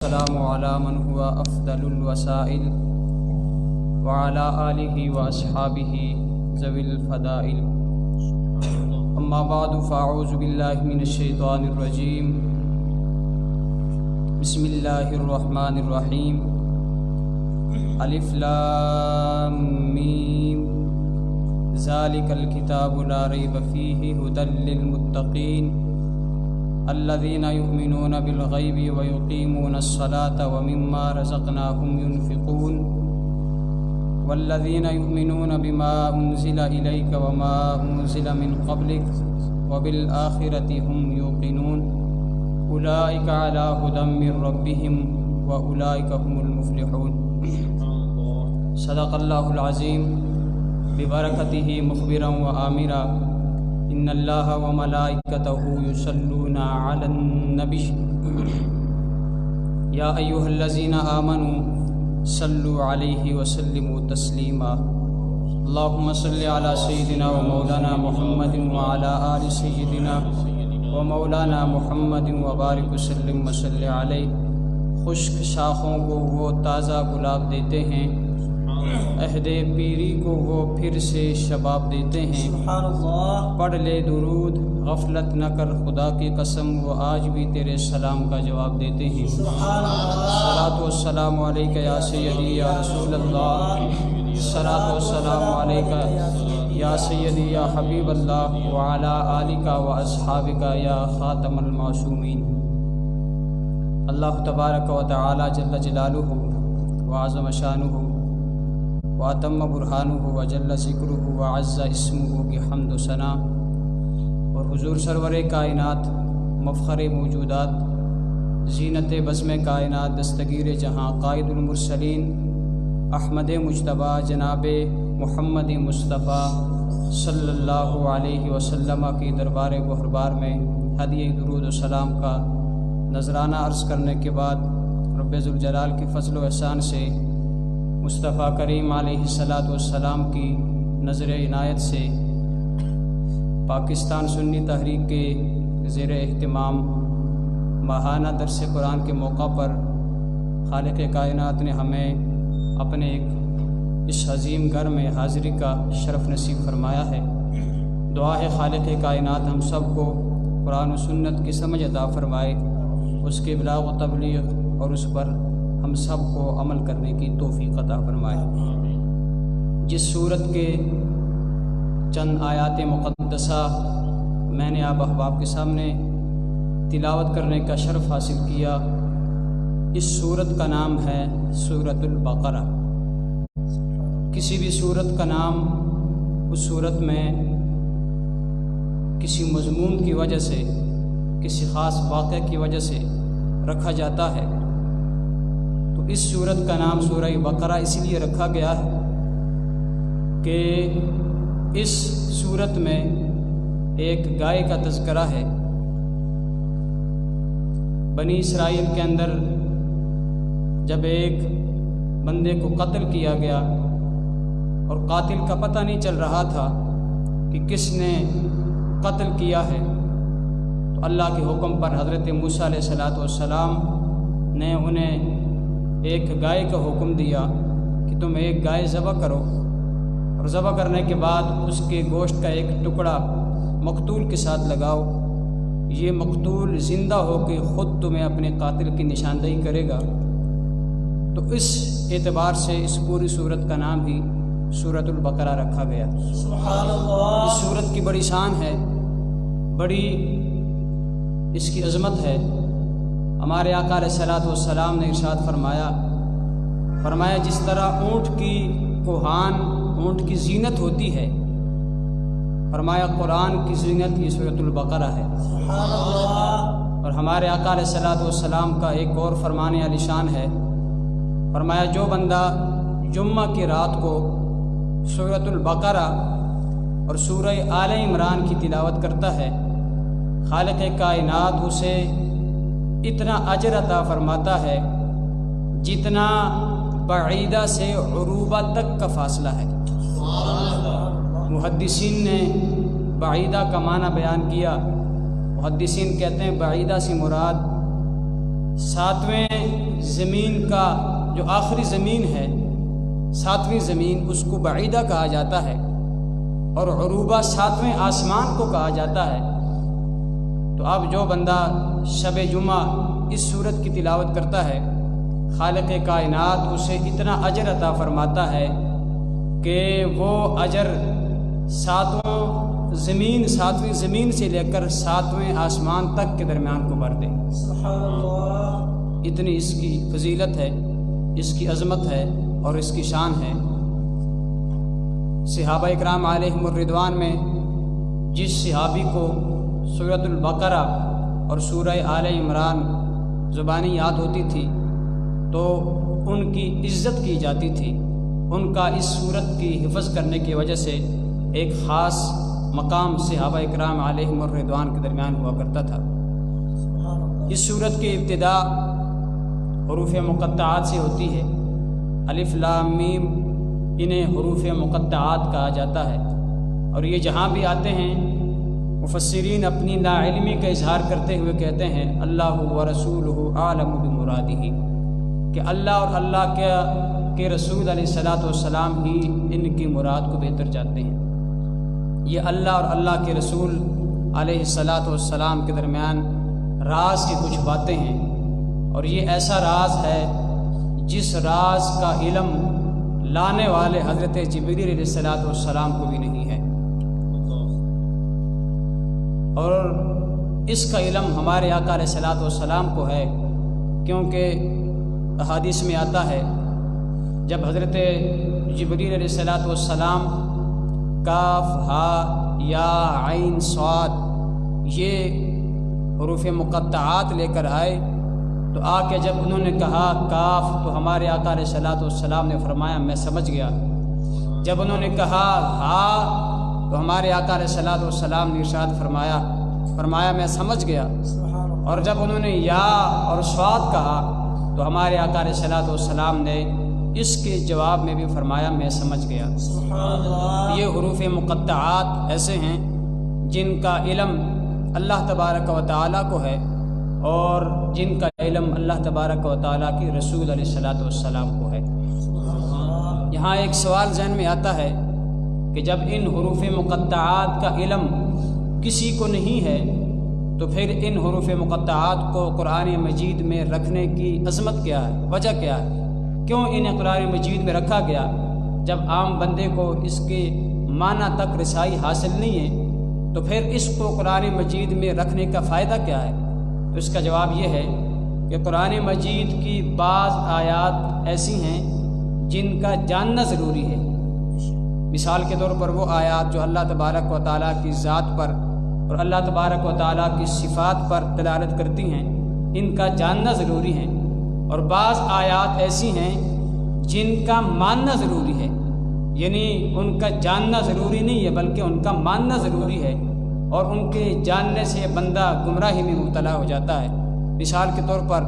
السلام على من هو أفضل الوسائل وعلى آله وأصحابه ذوي الفضائل. أما بعد فأعوذ بالله من الشيطان الرجيم. بسم الله الرحمن الرحيم. الف لام ميم ذلك الكتاب لا ريب فيه هدى للمتقين الذين يؤمنون بالغيب ويقيمون الصلاة ومما رزقناهم ينفقون والذين يؤمنون بما أنزل إليك وما أنزل من قبلك وبالآخرة هم يوقنون أولئك على هدى من ربهم وأولئك هم المفلحون. صدق الله العظيم. ببركته مخبرا وآمرا ان اللہ وملائکتہ یصلون علی النبی یا ایھا الذین آمنوا صلوا علیہ وسلموا تسلیما. اللہم صل علی سیدنا ومولانا محمد وعلی آل سیدنا ومولانا محمد وبارک وسلم وصل علیہ. خشک شاخوں کو وہ تازہ گلاب دیتے ہیں، عہد پیری کو وہ پھر سے شباب دیتے ہیں. پڑھ لے درود غفلت نہ کر خدا کی قسم، وہ آج بھی تیرے سلام کا جواب دیتے ہیں. صلاۃ والسلام علیک یا سیدی یا رسول اللہ، صلاۃ والسلام علیک یا سیدی یا حبیب اللہ وعلی آلک و اصحابک یا خاتم المعصومین. اللہ تبارک و تعالی جل جلالہ وعظم شانہ واتم برہانہ وجل ذکرہ وعز اسمہ کی حمد و ثنا، اور حضور سرور کائنات مفخر موجودات زینت بزم کائنات دستگیر جہاں قائد المرسلین احمد مجتبیٰ جناب محمد مصطفیٰ صلی اللہ علیہ وسلم کی دربار گہربار میں ہدیہ درود و سلام کا نذرانہ عرض کرنے کے بعد رب ذوالجلال کی فضل و احسان سے مصطفیٰ کریم علیہ الصلاۃ والسلام کی نظر عنایت سے پاکستان سنی تحریک کے زیر اہتمام ماہانہ درس قرآن کے موقع پر خالق کائنات نے ہمیں اپنے ایک اس عظیم گھر میں حاضری کا شرف نصیب فرمایا ہے. دعا ہے خالق کائنات ہم سب کو قرآن و سنت کی سمجھ عطا فرمائے، اس کے ابلاغ و تبلیغ اور اس پر ہم سب کو عمل کرنے کی توفیق عطا فرمائے. جس صورت کے چند آیات مقدسہ میں نے آپ احباب کے سامنے تلاوت کرنے کا شرف حاصل کیا، اس صورت کا نام ہے سورۃ البقرہ. کسی بھی صورت کا نام اس صورت میں کسی مضمون کی وجہ سے، کسی خاص واقعے کی وجہ سے رکھا جاتا ہے. تو اس صورت کا نام سورہ بقرہ اس لیے رکھا گیا ہے کہ اس صورت میں ایک گائے کا تذکرہ ہے. بنی اسرائیل کے اندر جب ایک بندے کو قتل کیا گیا اور قاتل کا پتہ نہیں چل رہا تھا کہ کس نے قتل کیا ہے، تو اللہ کے حکم پر حضرت موسیٰ علیہ السلام نے انہیں ایک گائے کا حکم دیا کہ تم ایک گائے ذبح کرو، اور ذبح کرنے کے بعد اس کے گوشت کا ایک ٹکڑا مقتول کے ساتھ لگاؤ. یہ مقتول زندہ ہو کے خود تمہیں اپنے قاتل کی نشاندہی کرے گا. تو اس اعتبار سے اس پوری صورت کا نام ہی سورۃ البقرہ رکھا گیا. سبحان اللہ. اس صورت کی بڑی شان ہے، بڑی اس کی عظمت ہے. ہمارے آقا علیہ الصلوۃ والسلام نے ارشاد فرمایا جس طرح اونٹ کی کوہان اونٹ کی زینت ہوتی ہے، فرمایا قرآن کی زینت یہ سورۃ البقرہ ہے. اور ہمارے آقا علیہ الصلوۃ والسلام کا ایک اور فرمان عالی شان ہے. فرمایا جو بندہ جمعہ کی رات کو سورۃ البقرہ اور سورہ آل عمران کی تلاوت کرتا ہے، خالق کائنات اسے اتنا اجر عطا فرماتا ہے جتنا بعیدہ سے عروبہ تک کا فاصلہ ہے. محدثین نے بعیدہ کا معنی بیان کیا. محدثین کہتے ہیں بعیدہ سے مراد ساتویں زمین کا جو آخری زمین ہے، ساتویں زمین، اس کو بعیدہ کہا جاتا ہے، اور عروبہ ساتویں آسمان کو کہا جاتا ہے۔ تو اب جو بندہ شب جمعہ اس سورت کی تلاوت کرتا ہے، خالق کائنات اسے اتنا اجر عطا فرماتا ہے کہ وہ اجر ساتویں زمین سے لے کر ساتویں آسمان تک کے درمیان کو بھر دے۔ سبحان اللہ، اتنی اس کی فضیلت ہے، اس کی عظمت ہے اور اس کی شان ہے۔ صحابہ اکرام علیہم الرضوان میں جس صحابی کو سورۃ البقرہ اور سورہ آل عمران زبانی یاد ہوتی تھی تو ان کی عزت کی جاتی تھی، ان کا اس سورت کی حفظ کرنے کی وجہ سے ایک خاص مقام صحابہ اکرام علیہم الرضوان کے درمیان ہوا کرتا تھا۔ اس سورت کی ابتدا حروف مقطعات سے ہوتی ہے۔ الف لام میم انہیں حروف مقطعات کہا جاتا ہے، اور یہ جہاں بھی آتے ہیں مفسرین اپنی لا علمی کا اظہار کرتے ہوئے کہتے ہیں اللہ ورسولہ اعلم بمرادہ، کہ اللہ اور اللہ کے رسول علیہ الصلاۃ والسلام ہی ان کی مراد کو بہتر جانتے ہیں۔ یہ اللہ اور اللہ کے رسول علیہ الصلاۃ والسلام کے درمیان راز کی کچھ باتیں ہیں، اور یہ ایسا راز ہے جس راز کا علم لانے والے حضرت جبریل علیہ الصلاۃ والسلام کو بھی نہیں ہے، اور اس کا علم ہمارے آقا علیہ الصلاۃ والسلام کو ہے، کیونکہ احادیث میں آتا ہے جب حضرت جبریل علیہ الصلاۃ والسلام کاف ہا یا عین صاد یہ حروف مقطعات لے کر آئے تو آ کے جب انہوں نے کہا کاف تو ہمارے آقا علیہ الصلاۃ والسلام نے فرمایا میں سمجھ گیا۔ جب انہوں نے کہا ہا تو ہمارے آقا علیہ الصلاۃ والسلام نے ارشاد فرمایا میں سمجھ گیا، اور جب انہوں نے یا اور صاد کہا تو ہمارے آقا علیہ الصلاۃ والسلام نے اس کے جواب میں بھی فرمایا میں سمجھ گیا۔ یہ حروف مقطعات ایسے ہیں جن کا علم اللہ تبارک و تعالیٰ کو ہے، اور جن کا علم اللہ تبارک و تعالیٰ کی رسول علیہ الصلاۃ والسلام کو ہے۔ یہاں ایک سوال ذہن میں آتا ہے کہ جب ان حروف مقطعات کا علم کسی کو نہیں ہے تو پھر ان حروف مقطعات کو قرآن مجید میں رکھنے کی عظمت کیا ہے، وجہ کیا ہے، کیوں انہیں قرآن مجید میں رکھا گیا جب عام بندے کو اس کے معنی تک رسائی حاصل نہیں ہے، تو پھر اس کو قرآن مجید میں رکھنے کا فائدہ کیا ہے؟ تو اس کا جواب یہ ہے کہ قرآن مجید کی بعض آیات ایسی ہیں جن کا جاننا ضروری ہے۔ مثال کے طور پر وہ آیات جو اللہ تبارک و تعالیٰ کی ذات پر اور اللہ تبارک و تعالیٰ کی صفات پر دلالت کرتی ہیں، ان کا جاننا ضروری ہے، اور بعض آیات ایسی ہیں جن کا ماننا ضروری ہے، یعنی ان کا جاننا ضروری نہیں ہے بلکہ ان کا ماننا ضروری ہے، اور ان کے جاننے سے بندہ گمراہی میں مبتلا ہو جاتا ہے۔ مثال کے طور پر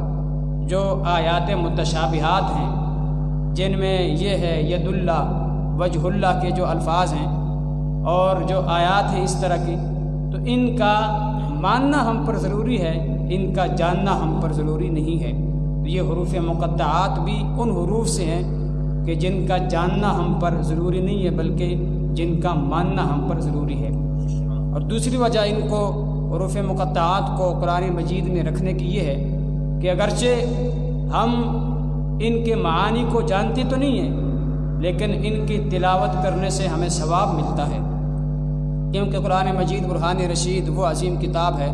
جو آیات متشابہات ہیں جن میں یہ ہے ید اللہ وجہ اللہ کے جو الفاظ ہیں اور جو آیات ہیں اس طرح کی، تو ان کا ماننا ہم پر ضروری ہے، ان کا جاننا ہم پر ضروری نہیں ہے۔ یہ حروف مقطعات بھی ان حروف سے ہیں کہ جن کا جاننا ہم پر ضروری نہیں ہے بلکہ جن کا ماننا ہم پر ضروری ہے۔ اور دوسری وجہ ان کو حروف مقطعات کو قرآن مجید میں رکھنے کی یہ ہے کہ اگرچہ ہم ان کے معانی کو جانتے تو نہیں ہیں لیکن ان کی تلاوت کرنے سے ہمیں ثواب ملتا ہے، کیونکہ قرآن مجید برہان رشید وہ عظیم کتاب ہے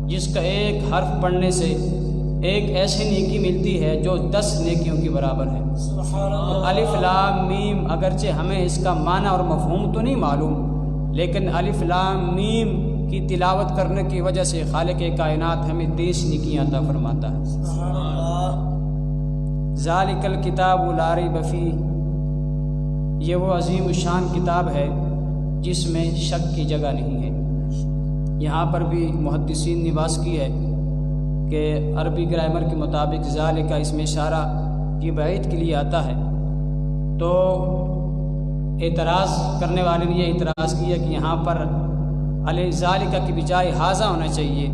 جس کا ایک حرف پڑھنے سے ایک ایسی نیکی ملتی ہے جو 10 نیکیوں کی برابر ہے۔ الف لام میم اگرچہ ہمیں اس کا معنی اور مفہوم تو نہیں معلوم، لیکن الف لام میم کی تلاوت کرنے کی وجہ سے خالق کائنات ہمیں 10 نیکیاں عطا فرماتا ہے۔ ذالک الکتاب لا ریب فیہ، یہ وہ عظیم الشان کتاب ہے جس میں شک کی جگہ نہیں ہے۔ یہاں پر بھی محدثین نے بحث کی ہے کہ عربی گرامر کے مطابق ذالک اس میں اشارہ یہ بعید کے لیے آتا ہے، تو اعتراض کرنے والے نے یہ اعتراض کیا کہ یہاں پر علی ذالک کی بجائے ھذا ہونا چاہیے،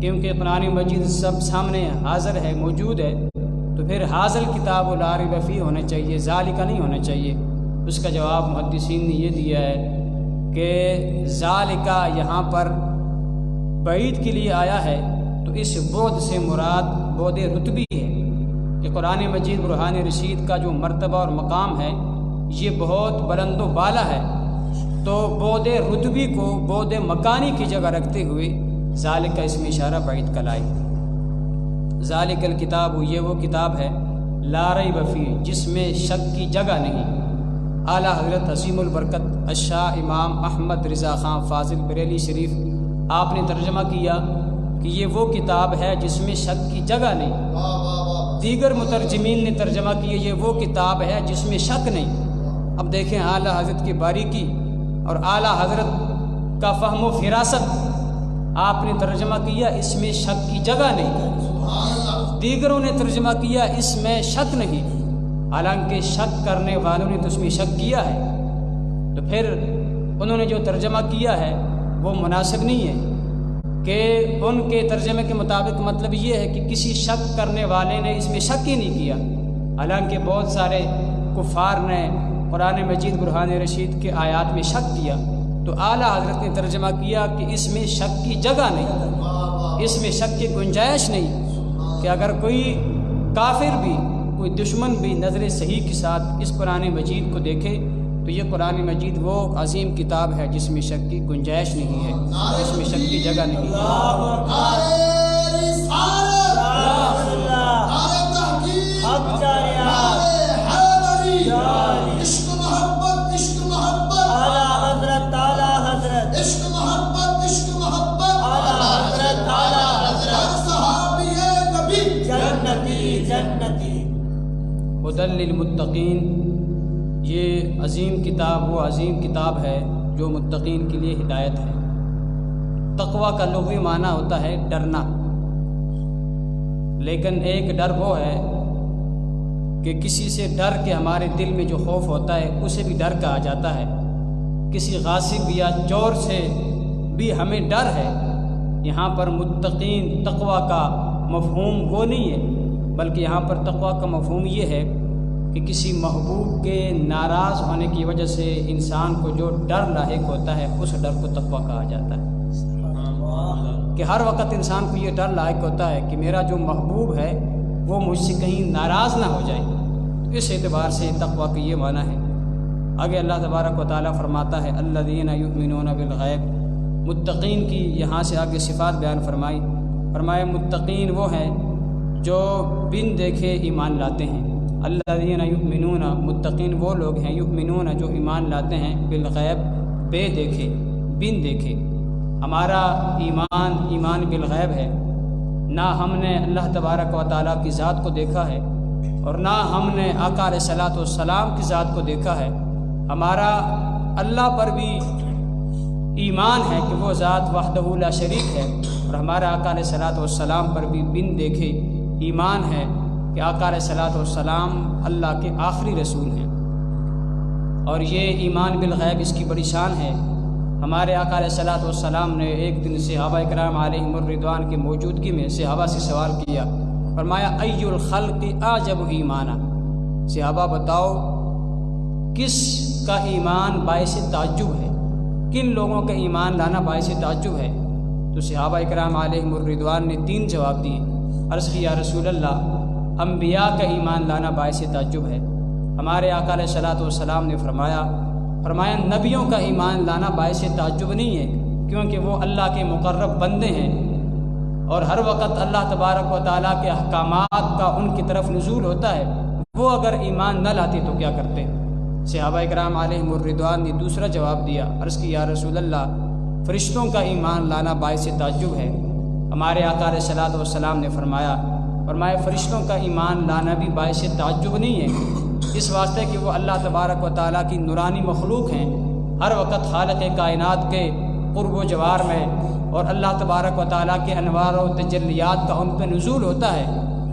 کیونکہ قرآن مجید سب سامنے حاضر ہے، موجود ہے، تو پھر حاضر کتاب لا ریب فیہ ہونا چاہیے، ذالک نہیں ہونا چاہیے۔ اس کا جواب محدثین نے یہ دیا ہے کہ ذالک یہاں پر بعید کے لیے آیا ہے، تو اس بعد سے مراد بعد رتبی ہے کہ قرآن مجید برہان رشید کا جو مرتبہ اور مقام ہے یہ بہت بلند و بالا ہے، تو بعد رتبی کو بعد مکانی کی جگہ رکھتے ہوئے ذالک کا اسم اشارہ بعید کا لائے۔ ذالک الکتاب، یہ وہ کتاب ہے لا ریب فیہ، جس میں شک کی جگہ نہیں۔ اعلیٰ حضرت عظیم البرکت الشاہ امام احمد رضا خان فاضل بریلی شریف آپ نے ترجمہ کیا کہ یہ وہ کتاب ہے جس میں شک کی جگہ نہیں۔ دیگر مترجمین نے ترجمہ کیا یہ وہ کتاب ہے جس میں شک نہیں۔ اب دیکھیں اعلیٰ حضرت کی باریکی اور اعلیٰ حضرت کا فہم و فراست، آپ نے ترجمہ کیا اس میں شک کی جگہ نہیں، دیگروں نے ترجمہ کیا اس میں شک نہیں، حالانکہ شک کرنے والوں نے تو اس میں شک کیا ہے، تو پھر انہوں نے جو ترجمہ کیا ہے وہ مناسب نہیں ہے کہ ان کے ترجمے کے مطابق مطلب یہ ہے کہ کسی شک کرنے والے نے اس میں شک ہی نہیں کیا، حالانکہ بہت سارے کفار نے قرآن مجید برہان رشید کے آیات میں شک کیا، تو اعلیٰ حضرت نے ترجمہ کیا کہ اس میں شک کی جگہ نہیں، اس میں شک کی گنجائش نہیں، کہ اگر کوئی کافر بھی، کوئی دشمن بھی نظر صحیح کے ساتھ اس قرآن مجید کو دیکھے تو یہ قرآن مجید وہ عظیم کتاب ہے جس میں شک کی گنجائش نہیں ہے، جس میں شک کی جگہ نہیں ہے۔ ہدی للمتقین، یہ عظیم کتاب وہ عظیم کتاب ہے جو متقین کے لیے ہدایت ہے۔ تقوی کا لغوی معنی ہوتا ہے ڈرنا، لیکن ایک ڈر وہ ہے کہ کسی سے ڈر کے ہمارے دل میں جو خوف ہوتا ہے اسے بھی ڈر کہا جاتا ہے، کسی غاصب یا چور سے بھی ہمیں ڈر ہے۔ یہاں پر متقین تقوی کا مفہوم وہ نہیں ہے، بلکہ یہاں پر تقوی کا مفہوم یہ ہے کہ کسی محبوب کے ناراض ہونے کی وجہ سے انسان کو جو ڈر لاحق ہوتا ہے اس ڈر کو تقوی کہا جاتا ہے، کہ ہر وقت انسان کو یہ ڈر لاحق ہوتا ہے کہ میرا جو محبوب ہے وہ مجھ سے کہیں ناراض نہ ہو جائے، تو اس اعتبار سے تقوی کا یہ معنی ہے۔ آگے اللہ تبارک و تعالیٰ فرماتا ہے الذین یؤمنون بالغیب، متقین کی یہاں سے آگے صفات بیان فرمایا متقین وہ ہیں جو بن دیکھے ایمان لاتے ہیں۔ الذین یؤمنون، متقین وہ لوگ ہیں یؤمنون جو ایمان لاتے ہیں بالغیب، بے دیکھے، بن دیکھے۔ ہمارا ایمان بالغیب ہے، نہ ہم نے اللہ تبارک و تعالیٰ کی ذات کو دیکھا ہے اور نہ ہم نے آقا علیہ الصلوۃ والسلام کی ذات کو دیکھا ہے۔ ہمارا اللہ پر بھی ایمان ہے کہ وہ ذات وحدہ لا شریک ہے، اور ہمارا آقا علیہ الصلوۃ والسلام پر بھی بن دیکھے ایمان ہے کہ آقا علیہ الصلوۃ والسلام اللہ کے آخری رسول ہیں، اور یہ ایمان بالغیب اس کی بڑی شان ہے۔ ہمارے آقا علیہ الصلوۃ والسلام نے ایک دن صحابہ کرام علیہم الرضوان کی موجودگی میں صحابہ سے سوال کیا، فرمایا ای الخلق اعجب ایمانا، صحابہ بتاؤ کس کا ایمان باعث تعجب ہے، کن لوگوں کا ایمان لانا باعث تعجب ہے؟ تو صحابہ کرام علیہم الرضوان نے 3 جواب دیے۔ عرض کی یا رسول اللہ، انبیاء کا ایمان لانا باعث تعجب ہے۔ ہمارے آقا علیہ الصلوۃ والسلام نے فرمایا نبیوں کا ایمان لانا باعث تعجب نہیں ہے، کیونکہ وہ اللہ کے مقرب بندے ہیں اور ہر وقت اللہ تبارک و تعالیٰ کے احکامات کا ان کی طرف نزول ہوتا ہے، وہ اگر ایمان نہ لاتے تو کیا کرتے؟ صحابہ کرام علیہم الرضوان نے دوسرا جواب دیا، عرض کی یا رسول اللہ، فرشتوں کا ایمان لانا باعث تعجب ہے۔ ہمارے آقا علیہ الصلوۃ والسلام نے فرمایا فرشتوں کا ایمان لانا بھی باعث تعجب نہیں ہے، اس واسطے کہ وہ اللہ تبارک و تعالیٰ کی نورانی مخلوق ہیں، ہر وقت خالق کائنات کے قرب و جوار میں، اور اللہ تبارک و تعالیٰ کے انوار و تجلیات کا ان پہ نزول ہوتا ہے،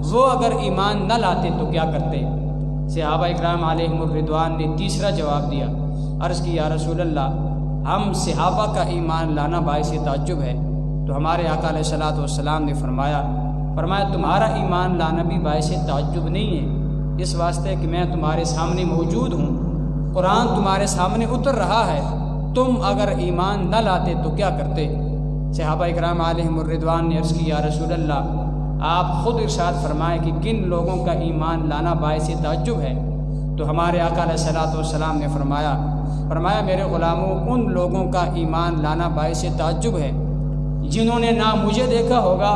وہ اگر ایمان نہ لاتے تو کیا کرتے؟ صحابہ اکرام علیہم الرضوان نے تیسرا جواب دیا، عرض کی یا رسول اللہ، ہم صحابہ کا ایمان لانا باعث تعجب ہے۔ تو ہمارے آقا علیہ الصلوۃ والسلام نے فرمایا تمہارا ایمان لانا بھی باعث تعجب نہیں ہے، اس واسطے کہ میں تمہارے سامنے موجود ہوں، قرآن تمہارے سامنے اتر رہا ہے، تم اگر ایمان نہ لاتے تو کیا کرتے؟ صحابہ اکرام علیہم الرضوان نے عرض کی یا رسول اللہ آپ خود ارشاد فرمائیں کہ کن لوگوں کا ایمان لانا باعث تعجب ہے؟ تو ہمارے آقا علیہ الصلوۃ والسلام نے فرمایا میرے غلاموں، ان لوگوں کا ایمان لانا باعث تعجب ہے جنہوں نے نہ مجھے دیکھا ہوگا،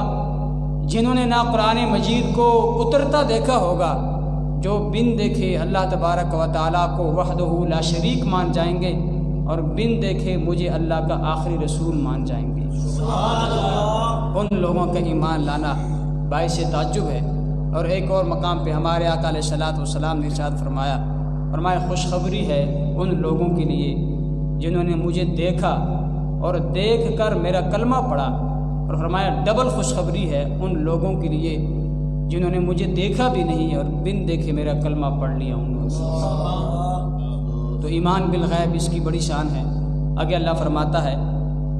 جنہوں نے نہ قرآن مجید کو اترتا دیکھا ہوگا، جو بن دیکھے اللہ تبارک و تعالیٰ کو وحدہ لا شریک مان جائیں گے اور بن دیکھے مجھے اللہ کا آخری رسول مان جائیں گے۔ ان لوگوں کا ایمان لانا باعث تعجب ہے۔ اور ایک اور مقام پہ ہمارے آقا علیہ الصلوۃ والسلام نے ارشاد فرمایا خوشخبری ہے ان لوگوں کے لیے جنہوں نے مجھے دیکھا اور دیکھ کر میرا کلمہ پڑھا، اور فرمایا ڈبل خوشخبری ہے ان لوگوں کے لیے جنہوں نے مجھے دیکھا بھی نہیں اور بن دیکھے میرا کلمہ پڑھ لیا انہوں نے۔ تو ایمان بالغیب اس کی بڑی شان ہے۔ آگے اللہ فرماتا ہے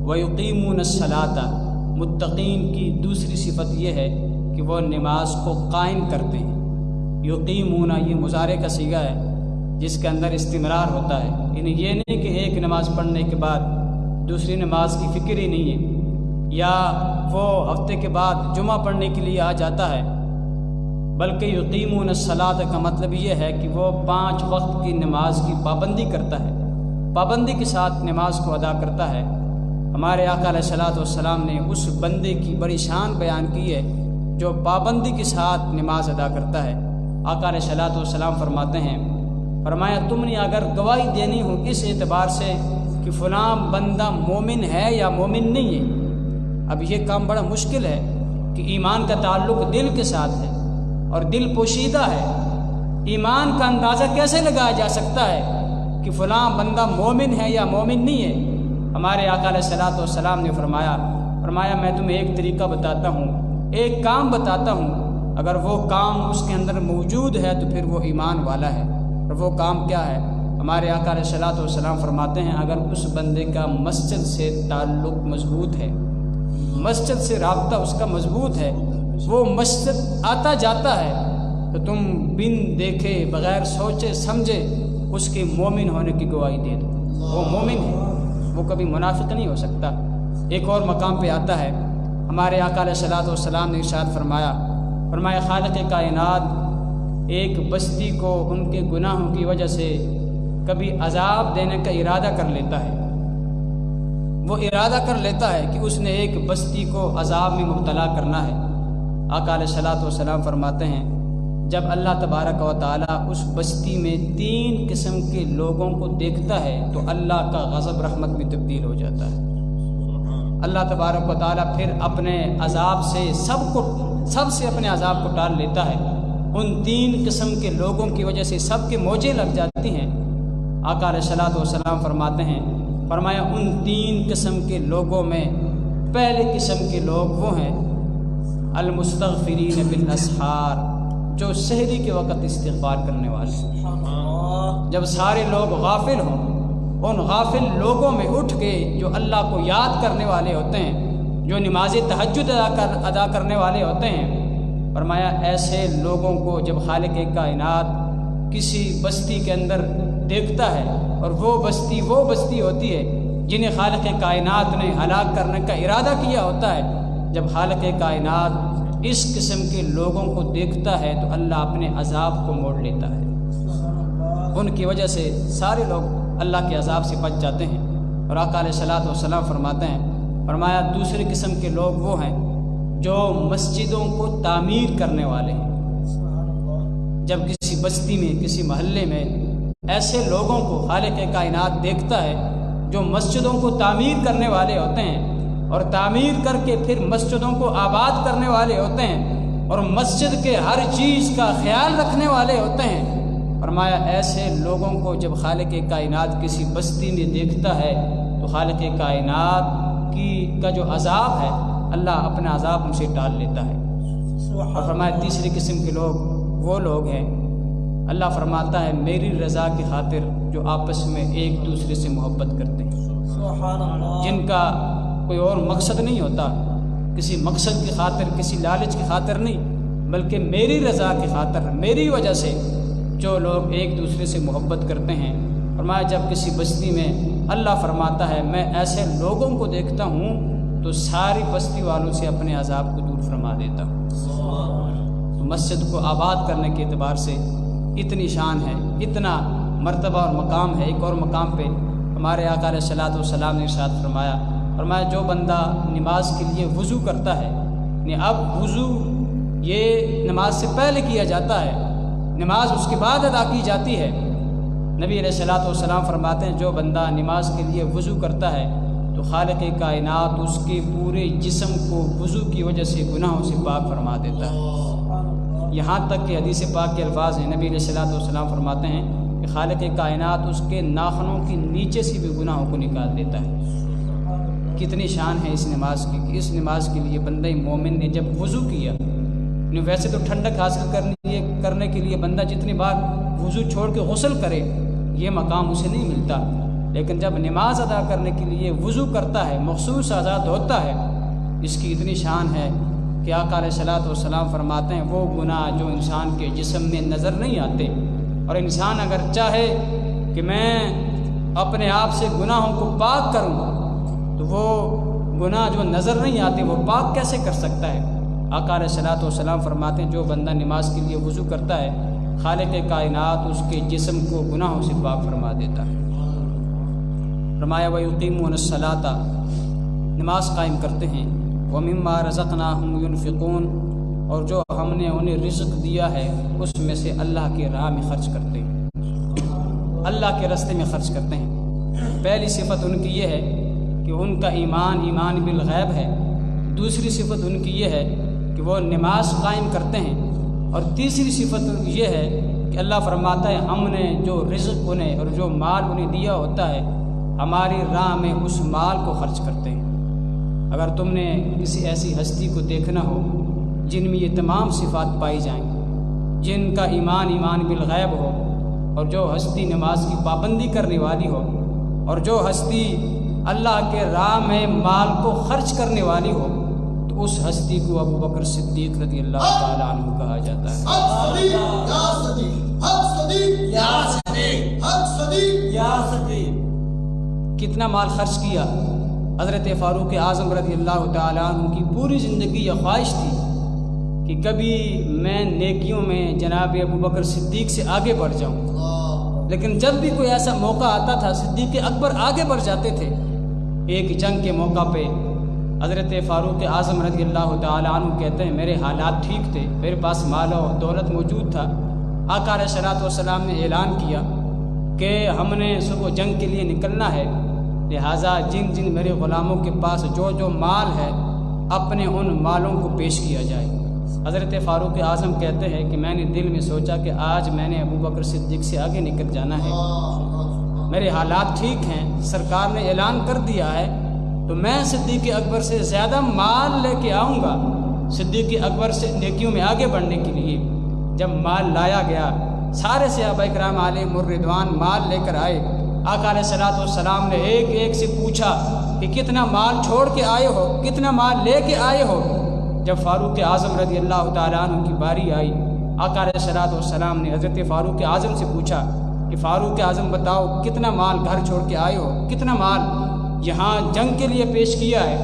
وَيُقِيمُونَ الصَّلَاةَ، متقین کی دوسری صفت یہ ہے کہ وہ نماز کو قائم کرتے ہیں۔ یقیمون یہ مضارع کا صیغہ ہے جس کے اندر استمرار ہوتا ہے، یعنی یہ نہیں کہ ایک نماز پڑھنے کے بعد دوسری نماز کی فکر ہی نہیں ہے، یا وہ ہفتے کے بعد جمعہ پڑھنے کے لیے آ جاتا ہے، بلکہ یقیمون الصلاۃ کا مطلب یہ ہے کہ وہ 5 وقت کی نماز کی پابندی کرتا ہے، پابندی کے ساتھ نماز کو ادا کرتا ہے۔ ہمارے آقا علیہ الصلوۃ والسلام نے اس بندے کی بڑی شان بیان کی ہے جو پابندی کے ساتھ نماز ادا کرتا ہے۔ آقا علیہ الصلوۃ والسلام فرمایا تم نے اگر گواہی دینی ہو اس اعتبار سے کہ فلاں بندہ مومن ہے یا مومن نہیں ہے، اب یہ کام بڑا مشکل ہے کہ ایمان کا تعلق دل کے ساتھ ہے اور دل پوشیدہ ہے، ایمان کا اندازہ کیسے لگایا جا سکتا ہے کہ فلاں بندہ مومن ہے یا مومن نہیں ہے؟ ہمارے آقا علیہ الصلوۃ والسلام نے فرمایا میں تمہیں ایک طریقہ بتاتا ہوں، ایک کام بتاتا ہوں، اگر وہ کام اس کے اندر موجود ہے تو پھر وہ ایمان والا ہے۔ اور وہ کام کیا ہے؟ ہمارے آقا علیہ الصلوۃ والسلام فرماتے ہیں اگر اس بندے کا مسجد سے تعلق مضبوط ہے، مسجد سے رابطہ اس کا مضبوط ہے، وہ مسجد آتا جاتا ہے، تو تم بن دیکھے بغیر سوچے سمجھے اس کے مومن ہونے کی گواہی دے دو، وہ مومن ہے، وہ کبھی منافق نہیں ہو سکتا۔ ایک اور مقام پہ آتا ہے ہمارے آقا علیہ الصلوۃ والسلام نے ارشاد فرمایا خالق کائنات ایک بستی کو ان کے گناہوں کی وجہ سے کبھی عذاب دینے کا ارادہ کر لیتا ہے، وہ ارادہ کر لیتا ہے کہ اس نے ایک بستی کو عذاب میں مبتلا کرنا ہے۔ آقا علیہ الصلوۃ والسلام فرماتے ہیں جب اللہ تبارک و تعالیٰ اس بستی میں 3 قسم کے لوگوں کو دیکھتا ہے تو اللہ کا غضب رحمت میں تبدیل ہو جاتا ہے۔ اللہ تبارک و تعالیٰ پھر اپنے عذاب سے سب سے اپنے عذاب کو ٹال لیتا ہے۔ ان 3 قسم کے لوگوں کی وجہ سے سب کے موجیں لگ جاتی ہیں۔ آقا علیہ الصلوۃ والسلام فرماتے ہیں ان 3 قسم کے لوگوں میں پہلے قسم کے لوگ وہ ہیں المستغفرین بالاسحار، جو سحری کے وقت استغفار کرنے والے۔ جب سارے لوگ غافل ہوں، ان غافل لوگوں میں اٹھ کے جو اللہ کو یاد کرنے والے ہوتے ہیں، جو نماز تہجد ادا کرنے والے ہوتے ہیں، فرمایا ایسے لوگوں کو جب خالق کائنات کسی بستی کے اندر دیکھتا ہے، اور وہ بستی ہوتی ہے جنہیں خالق کائنات نے ہلاک کرنے کا ارادہ کیا ہوتا ہے، جب خالق کائنات اس قسم کے لوگوں کو دیکھتا ہے تو اللہ اپنے عذاب کو موڑ لیتا ہے، ان کی وجہ سے سارے لوگ اللہ کے عذاب سے بچ جاتے ہیں۔ اور آقا علیہ الصلوۃ والسلام فرماتے ہیں دوسری قسم کے لوگ وہ ہیں جو مسجدوں کو تعمیر کرنے والے ہیں۔ جب کسی بستی میں کسی محلے میں ایسے لوگوں کو خالق کائنات دیکھتا ہے جو مسجدوں کو تعمیر کرنے والے ہوتے ہیں، اور تعمیر کر کے پھر مسجدوں کو آباد کرنے والے ہوتے ہیں، اور مسجد کے ہر چیز کا خیال رکھنے والے ہوتے ہیں، فرمایا ایسے لوگوں کو جب خالق کائنات کسی بستی میں دیکھتا ہے تو خالق کائنات کا جو عذاب ہے اللہ اپنا عذاب ان سے ٹال لیتا ہے۔ اور فرمایا تیسری قسم کے لوگ وہ لوگ ہیں، اللہ فرماتا ہے میری رضا کی خاطر جو آپس میں ایک دوسرے سے محبت کرتے ہیں، جن کا کوئی اور مقصد نہیں ہوتا، کسی مقصد کی خاطر، کسی لالچ کی خاطر نہیں، بلکہ میری رضا کی خاطر، میری وجہ سے جو لوگ ایک دوسرے سے محبت کرتے ہیں۔ فرمایا جب کسی بستی میں اللہ فرماتا ہے میں ایسے لوگوں کو دیکھتا ہوں تو ساری بستی والوں سے اپنے عذاب کو دور فرما دیتا ہوں۔ تو مسجد کو آباد کرنے کے اعتبار سے اتنی شان ہے، اتنا مرتبہ اور مقام ہے۔ ایک اور مقام پہ ہمارے آقا علیہ الصلوۃ والسلام نے ارشاد فرمایا جو بندہ نماز کے لیے وضو کرتا ہے، یعنی اب وضو یہ نماز سے پہلے کیا جاتا ہے، نماز اس کے بعد ادا کی جاتی ہے۔ نبی علیہ الصلوۃ والسلام فرماتے ہیں جو بندہ نماز کے لیے وضو کرتا ہے تو خالق کائنات اس کے پورے جسم کو وضو کی وجہ سے گناہوں سے پاک فرما دیتا ہے۔ یہاں تک کہ حدیث پاک کے الفاظ ہیں، نبی علیہ الصلوۃ والسلام فرماتے ہیں کہ خالق کائنات اس کے ناخنوں کے نیچے سے بھی گناہوں کو نکال دیتا ہے۔ کتنی شان ہے اس نماز کی کہ اس نماز کے لیے بندہ مومن نے جب وضو کیا، ویسے تو ٹھنڈک حاصل کرنے کے لیے بندہ جتنی بار وضو چھوڑ کے غسل کرے یہ مقام اسے نہیں ملتا، لیکن جب نماز ادا کرنے کے لیے وضو کرتا ہے، مخصوص آزاد ہوتا ہے، اس کی اتنی شان ہے کہ آقا علیہ الصلوۃ والسلام فرماتے ہیں وہ گناہ جو انسان کے جسم میں نظر نہیں آتے، اور انسان اگر چاہے کہ میں اپنے آپ سے گناہوں کو پاک کروں تو وہ گناہ جو نظر نہیں آتے وہ پاک کیسے کر سکتا ہے؟ آقا علیہ الصلوۃ والسلام فرماتے ہیں جو بندہ نماز کے لیے وضو کرتا ہے خالق کائنات اس کے جسم کو گناہوں سے پاک فرما دیتا ہے۔ فرمایا وَيُقِيمُونَ الصَّلَاةَ، نماز قائم کرتے ہیں، وَمِمَّا رَزَقْنَاهُمْ يُنْفِقُونَ، اور جو ہم نے انہیں رزق دیا ہے اس میں سے اللہ کے راہ میں خرچ کرتے ہیں، اللہ کے راستے میں خرچ کرتے ہیں۔ پہلی صفت ان کی یہ ہے کہ ان کا ایمان بالغیب ہے، دوسری صفت ان کی یہ ہے کہ وہ نماز قائم کرتے ہیں، اور تیسری صفت یہ ہے کہ اللہ فرماتا ہے ہم نے جو رزق انہیں اور جو مال انہیں دیا ہوتا ہے ہماری راہ میں اس مال کو خرچ کرتے ہیں۔ اگر تم نے کسی ایسی ہستی کو دیکھنا ہو جن میں یہ تمام صفات پائی جائیں، جن کا ایمان بالغیب ہو، اور جو ہستی نماز کی پابندی کرنے والی ہو، اور جو ہستی اللہ کے راہ میں مال کو خرچ کرنے والی ہو، تو اس ہستی کو ابو بکر صدیق رضی اللہ تعالیٰ عنہ کہا جاتا ہے۔ کتنا مال خرچ کیا؟ حضرت فاروق اعظم رضی اللہ تعالیٰ عنہ کی پوری زندگی یہ خواہش تھی کہ کبھی میں نیکیوں میں جناب ابو بکر صدیق سے آگے بڑھ جاؤں، لیکن جب بھی کوئی ایسا موقع آتا تھا صدیق اکبر آگے بڑھ جاتے تھے۔ ایک جنگ کے موقع پہ حضرت فاروق اعظم رضی اللہ تعالیٰ عنہ کہتے ہیں میرے حالات ٹھیک تھے، میرے پاس مال و دولت موجود تھا، آقا علیہ الصلوۃ والسلام نے اعلان کیا کہ ہم نے صبح جنگ کے لیے نکلنا ہے، لہٰذا جن میرے غلاموں کے پاس جو مال ہے اپنے ان مالوں کو پیش کیا جائے۔ حضرت فاروق اعظم کہتے ہیں کہ میں نے دل میں سوچا کہ آج میں نے ابو بکر صدیق سے آگے نکل جانا ہے، میرے حالات ٹھیک ہیں، سرکار نے اعلان کر دیا ہے، تو میں صدیق اکبر سے زیادہ مال لے کے آؤں گا، صدیق اکبر سے نیکیوں میں آگے بڑھنے کے لیے۔ جب مال لایا گیا سارے صحابہ کرام علیہم الرضوان مال لے کر آئے، آقا علیہ الصلوۃ والسلام نے ایک سے پوچھا کہ کتنا مال چھوڑ کے آئے ہو، کتنا مال لے کے آئے ہو۔ جب فاروق اعظم رضی اللہ تعالیٰ عنہ کی باری آئی، آقا علیہ الصلوۃ والسلام نے حضرت فاروق اعظم سے پوچھا کہ فاروق اعظم بتاؤ کتنا مال گھر چھوڑ کے آئے ہو، کتنا مال یہاں جنگ کے لیے پیش کیا ہے؟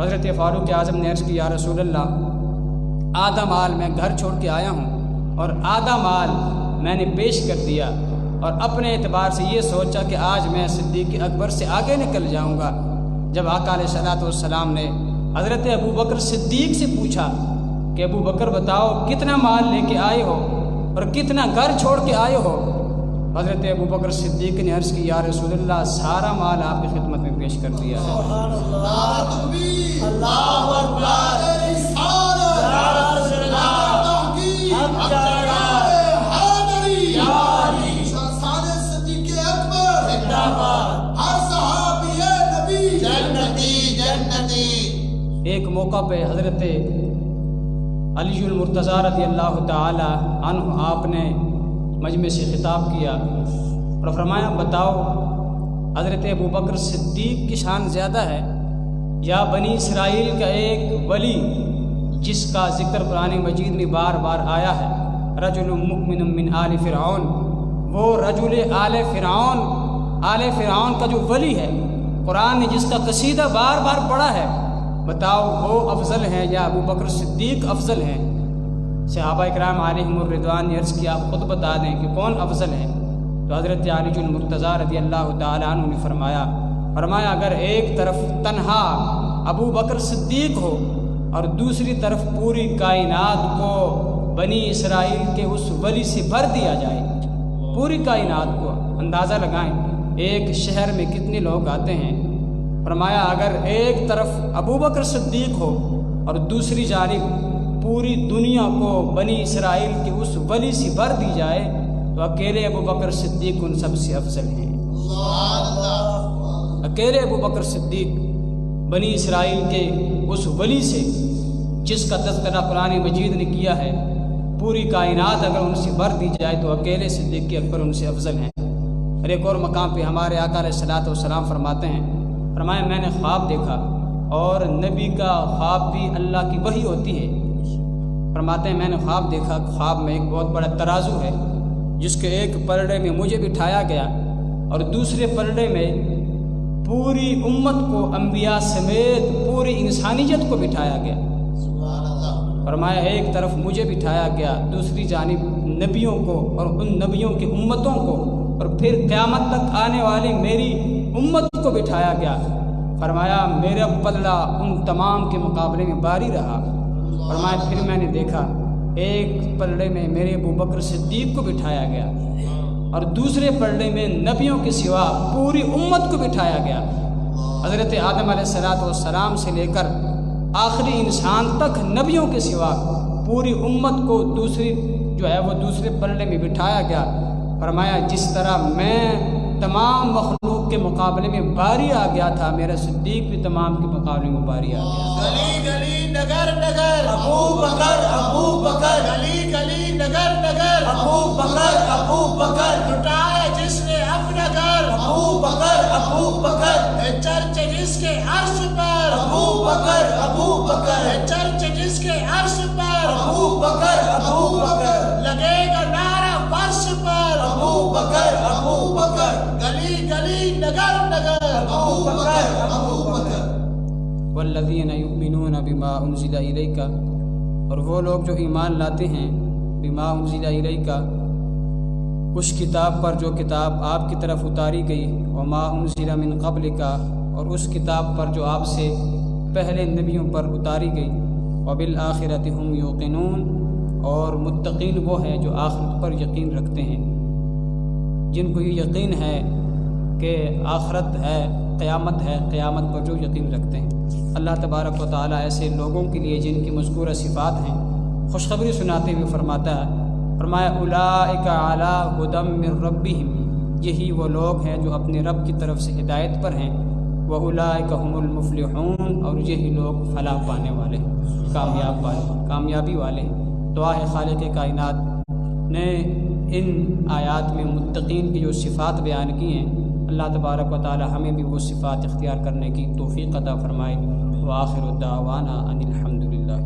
حضرت فاروق اعظم نے عرض کی یا رسول اللہ آدھا مال میں گھر چھوڑ کے آیا ہوں اور آدھا مال میں نے پیش کر دیا، اور اپنے اعتبار سے یہ سوچا کہ آج میں صدیق اکبر سے آگے نکل جاؤں گا۔ جب آقا علیہ الصلوۃ والسلام نے حضرت ابو بکر صدیق سے پوچھا کہ ابو بکر بتاؤ کتنا مال لے کے آئے ہو اور کتنا گھر چھوڑ کے آئے ہو، حضرت ابو بکر صدیق نے عرض کی یا رسول اللہ سارا مال آپ کی خدمت میں پیش کر دیا ہے۔ ایک موقع پہ حضرت علی المرتضیٰ رضی اللہ تعالی عنہ آپ نے مجمع سے خطاب کیا اور فرمایا بتاؤ حضرت ابو بکر صدیق کی شان زیادہ ہے یا بنی اسرائیل کا ایک ولی جس کا ذکر قرآن مجید میں بار بار آیا ہے، رجل مؤمن من آل فرعون، وہ رجل آل فرعون کا جو ولی ہے، قرآن نے جس کا قصیدہ بار بار پڑھا ہے، بتاؤ وہ افضل ہیں یا ابو بکر صدیق افضل ہیں؟ صحابہ اکرام علیہم الرضوان نے عرض کیا آپ خود بتا دیں کہ کون افضل ہے؟ تو حضرت علی المرتضیٰ رضی اللہ تعالیٰ عنہ نے فرمایا اگر ایک طرف تنہا ابو بکر صدیق ہو اور دوسری طرف پوری کائنات کو بنی اسرائیل کے اس ولی سے بھر دیا جائے، پوری کائنات کو، اندازہ لگائیں ایک شہر میں کتنے لوگ آتے ہیں۔ فرمایا اگر ایک طرف ابو بکر صدیق ہو اور دوسری جانب پوری دنیا کو بنی اسرائیل کے اس ولی سے بھر دی جائے تو اکیلے ابو بکر صدیق ان سب سے افضل ہیں۔ اکیلے ابو بکر صدیق بنی اسرائیل کے اس ولی سے جس کا تذکرہ قرآن مجید نے کیا ہے، پوری کائنات اگر ان سے بھر دی جائے تو اکیلے صدیق اکبر ان سے افضل ہیں۔ اور ایک اور مقام پہ ہمارے آقا علیہ الصلوۃ والسلام فرماتے ہیں، فرمایا میں نے خواب دیکھا، اور نبی کا خواب بھی اللہ کی وحی ہوتی ہے۔ فرماتے ہیں میں نے خواب دیکھا، خواب میں ایک بہت بڑا ترازو ہے جس کے ایک پلڑے میں مجھے بٹھایا گیا اور دوسرے پلڑے میں پوری امت کو، انبیاء سمیت پوری انسانیت کو بٹھایا گیا۔ فرمایا ایک طرف مجھے بٹھایا گیا، دوسری جانب نبیوں کو اور ان نبیوں کی امتوں کو، اور پھر قیامت تک آنے والی میری امت کو بٹھایا گیا۔ فرمایا میرا پلڑا ان تمام کے مقابلے میں بھاری رہا۔ فرمایا پھر میں نے دیکھا ایک پلڑے میں میرے ابو بکر صدیق کو بٹھایا گیا اور دوسرے پلڑے میں نبیوں کے سوا پوری امت کو بٹھایا گیا۔ حضرت آدم علیہ السلام سے لے کر آخری انسان تک نبیوں کے سوا پوری امت کو دوسرے پلڑے میں بٹھایا گیا۔ فرمایا جس طرح میں تمام مخلوق کے مقابلے میں باری آ گیا تھا، میرا صدیق بھی تمام کے مقابلے میں باری آ گیا۔ گلی گلی نگر نگر ابو بکر ابو بکر، گلی گلی نگر نگر ابو بکر ابو بکر، لٹایا جس نے اپنا گھر ابو بکر ابو بکر، چرچ جس کے عرش پر ابو بکر ابو بکر، چرچ جس کے عرش پر ابو بکر ابو بکر، لگے گا نعرہ فرش پر ابو بکر ابو بکر، گلی گلی نگر نگر ابو بکر ابو بکر۔ والذین یؤمنون بما انزل الیک، اور وہ لوگ جو ایمان لاتے ہیں بما انزل الیک، اس کتاب پر جو کتاب آپ کی طرف اتاری گئی، وما انزل من قبلک، اور اس کتاب پر جو آپ سے پہلے نبیوں پر اتاری گئی، وبالآخرۃ هم یوقنون، اور متقین وہ ہیں جو آخرت پر یقین رکھتے ہیں، جن کو یہ یقین ہے کہ آخرت ہے، قیامت ہے، قیامت پر جو یقین رکھتے ہیں۔ اللہ تبارک و تعالیٰ ایسے لوگوں کے لیے جن کی مذکورہ صفات ہیں خوشخبری سناتے ہوئے فرماتا ہے، فرمایا اولئک علی ھدی من ربہم، یہی وہ لوگ ہیں جو اپنے رب کی طرف سے ہدایت پر ہیں، واولئک ھم المفلحون، اور یہی لوگ فلاح پانے والے، کامیابی والے۔ دعا ہے خالق کائنات نے ان آیات میں متقین کی جو صفات بیان کی ہیں، اللہ تبارک و تعالی ہمیں بھی وہ صفات اختیار کرنے کی توفیق عطا فرمائے۔ وآخر دعوانا ان الحمد للہ۔